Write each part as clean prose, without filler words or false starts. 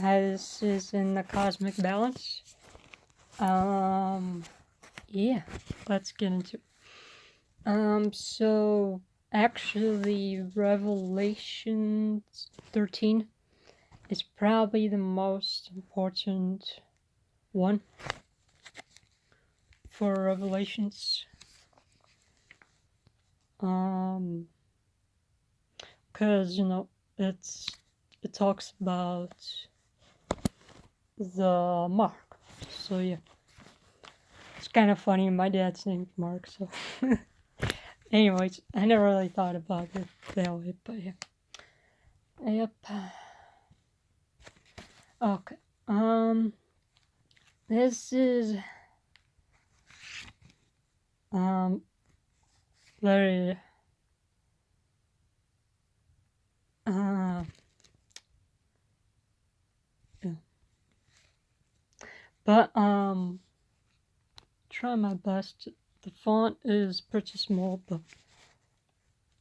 This is in the cosmic balance. Yeah, let's get into it. So actually, Revelation 13 is probably the most important one for Revelations. Because it talks about the Mark. So yeah, it's kind of funny. My dad's named Mark, so. Anyways, I never really thought about it that way, but yeah. Yep. Okay. This is very yeah. But try my best. The font is pretty small, but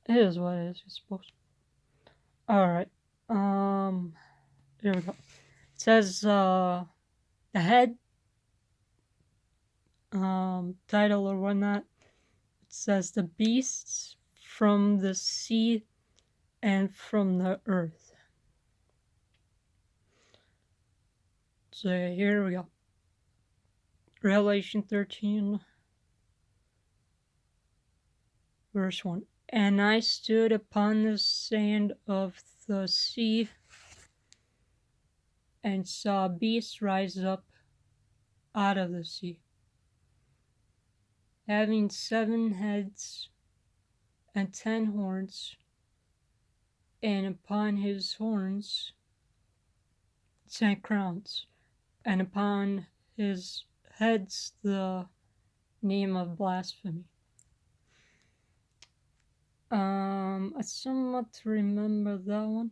it is what it is, I suppose. Alright. Here we go. It says the head title or whatnot. It says the beasts from the sea and from the earth. So here we go. Revelation 13, verse 1. And I stood upon the sand of the sea and saw beasts rise up out of the sea, having 7 heads and 10 horns, and upon his horns 10 crowns, and upon his heads the name of blasphemy. I somewhat remember that one.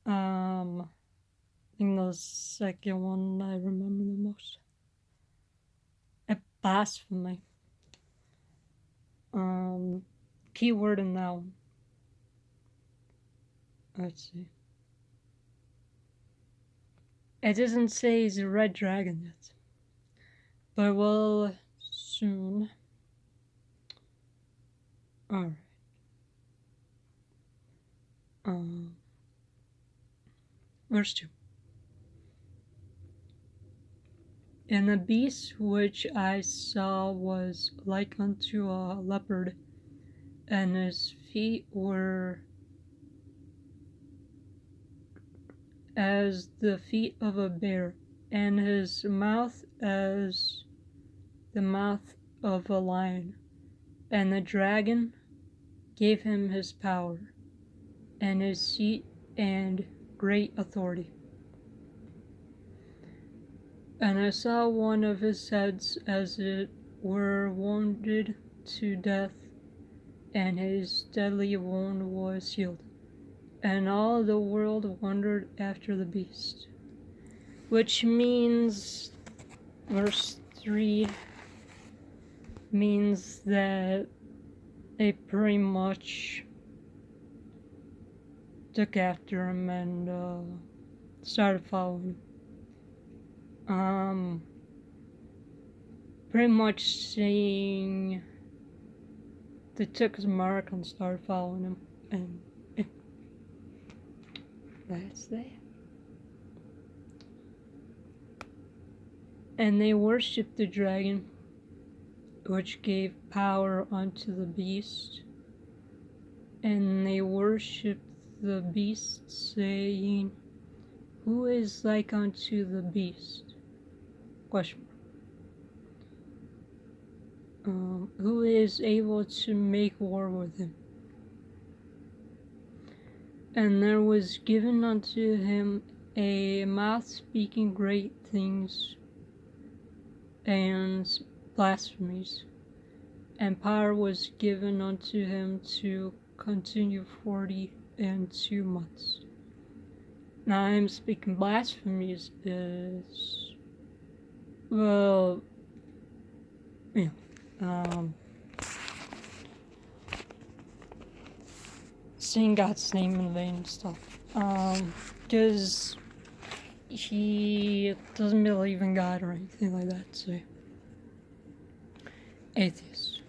I think the second one I remember the most. A blasphemy. Keyword in that one. Let's see. It doesn't say he's a red dragon yet, but we'll soon. Alright. Verse 2. And the beast which I saw was like unto a leopard, and his feet were as the feet of a bear, and his mouth as the mouth of a lion. And the dragon gave him his power, and his seat, and great authority. And I saw one of his heads as it were wounded to death, and his deadly wound was healed. And all the world wondered after the beast. Which means, verse 3 means that they pretty much took after him and started following him. Pretty much saying they took his mark and started following him, and that's that. And they worshipped the dragon, which gave power unto the beast, and they worshipped the beast, saying, Who is like unto the beast? Question. Who is able to make war with him? And there was given unto him a mouth speaking great things and blasphemies, and power was given unto him to continue 42 months. Now I'm speaking blasphemies is, well, yeah, saying God's name in vain and stuff. Because he doesn't believe in God or anything like that, so atheist.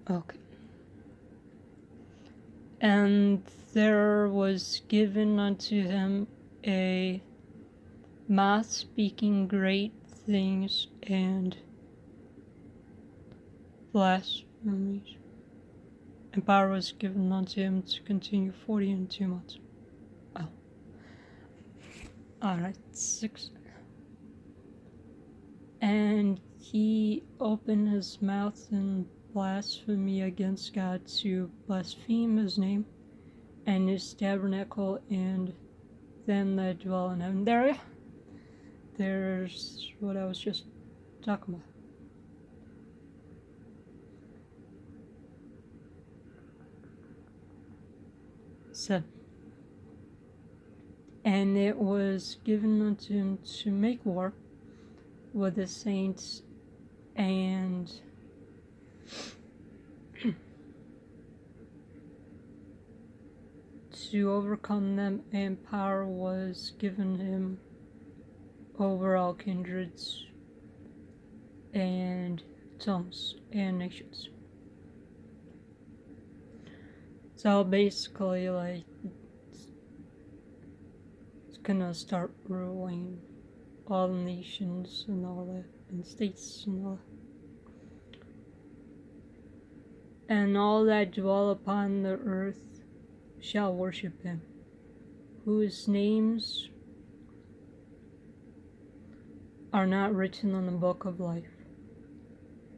Okay. And there was given unto him a mouth speaking great things and blasphemies. And power was given unto him to continue 42 months. Oh. Alright, 6. And he opened his mouth in blasphemy against God to blaspheme his name and his tabernacle and them that dwell in heaven. There's what I was just talking about. So, and it was given unto him to make war with the saints and to overcome them, and power was given him over all kindreds and tongues and nations. So basically, like, it's gonna start ruling all nations and all that, and states and all that. And all that dwell upon the earth shall worship him, whose names are not written on the book of life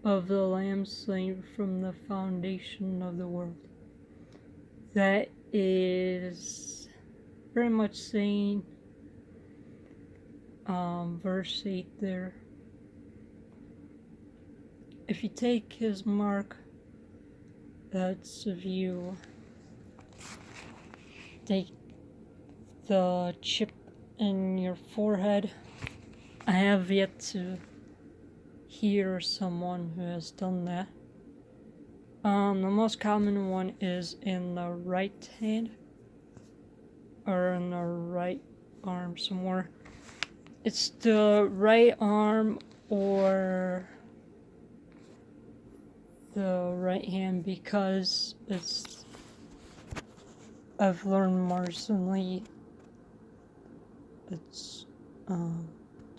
of the Lamb slain from the foundation of the world. That is very much saying, verse 8 there. If you take his mark, that's if you take the chip in your forehead. I have yet to hear someone who has done that. The most common one is in the right hand or in the right arm somewhere. It's the right arm or the right hand because I've learned more recently. It's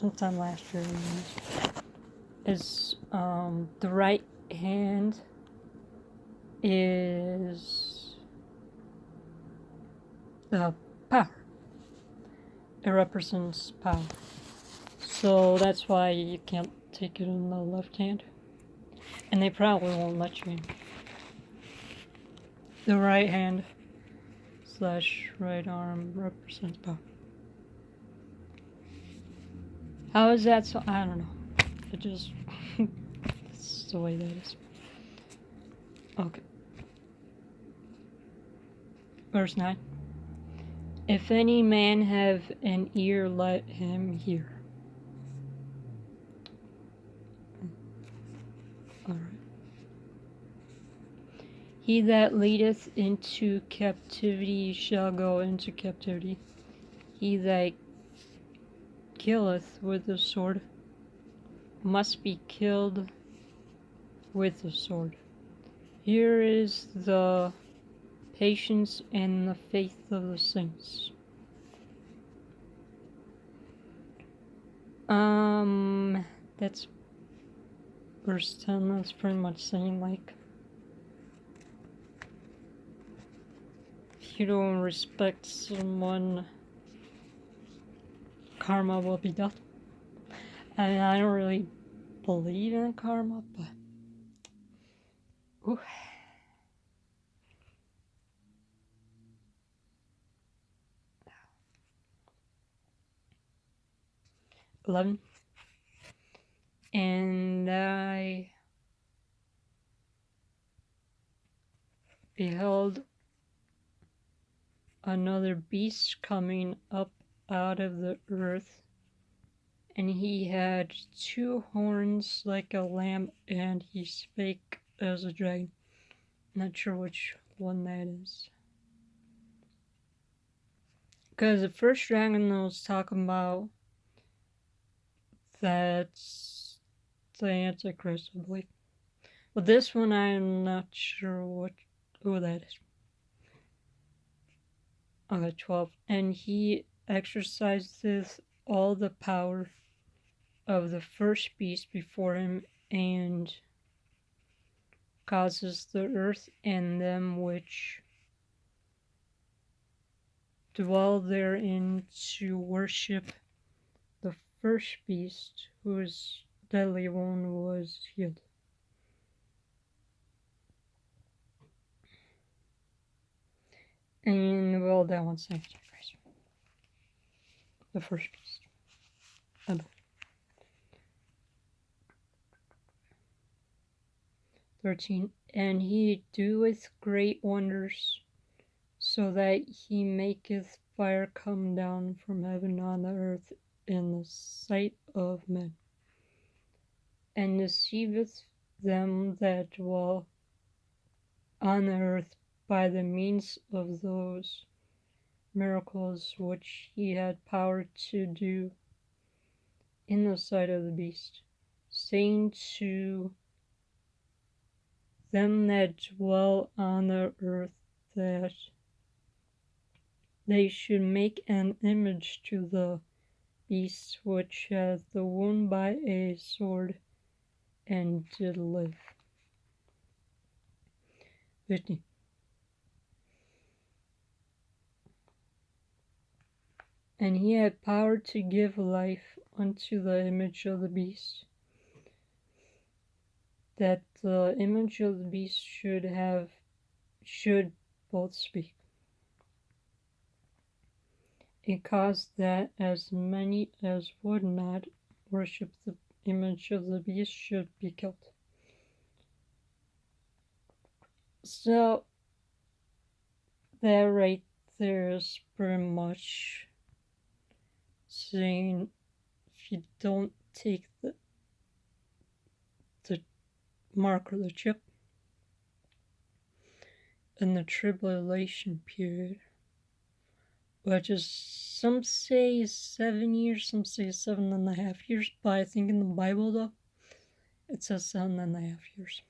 sometime last year. Is the right hand is the power. It represents power. So that's why you can't take it in the left hand. And they probably won't let you in. The right hand / right arm represents power. How is that so? I don't know. It just, it's the way that is. Okay. Verse 9. If any man have an ear, let him hear. Alright. He that leadeth into captivity shall go into captivity. He that killeth with the sword must be killed with the sword. Here is the patience and the faith of the saints. That's verse 10. That's pretty much saying, like, if you don't respect someone, karma will be done. And I don't really believe in karma, but ooh. 11. And I beheld another beast coming up out of the earth, and he had 2 horns like a lamb, and he spake as a dragon. Not sure which one that is. Because the first dragon I was talking about, that's the Antichrist, I believe. But this one, I'm not sure who that is. Okay, 12. And he exercises all the power of the first beast before him, and causes the earth and them which dwell therein to worship the first beast, whose deadly wound was healed. And well, that one's Antichrist. The first beast. 13. And he doeth great wonders, so that he maketh fire come down from heaven on the earth in the sight of men, and deceiveth them that dwell on the earth by the means of those miracles which he had power to do in the sight of the beast, saying to them that dwell on the earth that they should make an image to the beast which hath the wound by a sword and did live. 15. And he had power to give life unto the image of the beast, that the image of the beast should both speak. It caused that as many as would not worship the image of the beast should be killed. So that right there is pretty much saying, if you don't take the mark or the chip in the tribulation period, which is, some say 7 years, some say 7.5 years, but I think in the Bible though it says 7.5 years.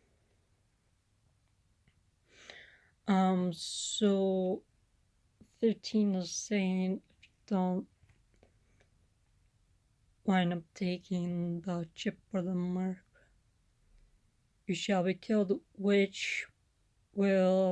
So 15 is saying, if you don't wind up taking the chip or the mark, you shall be killed, which will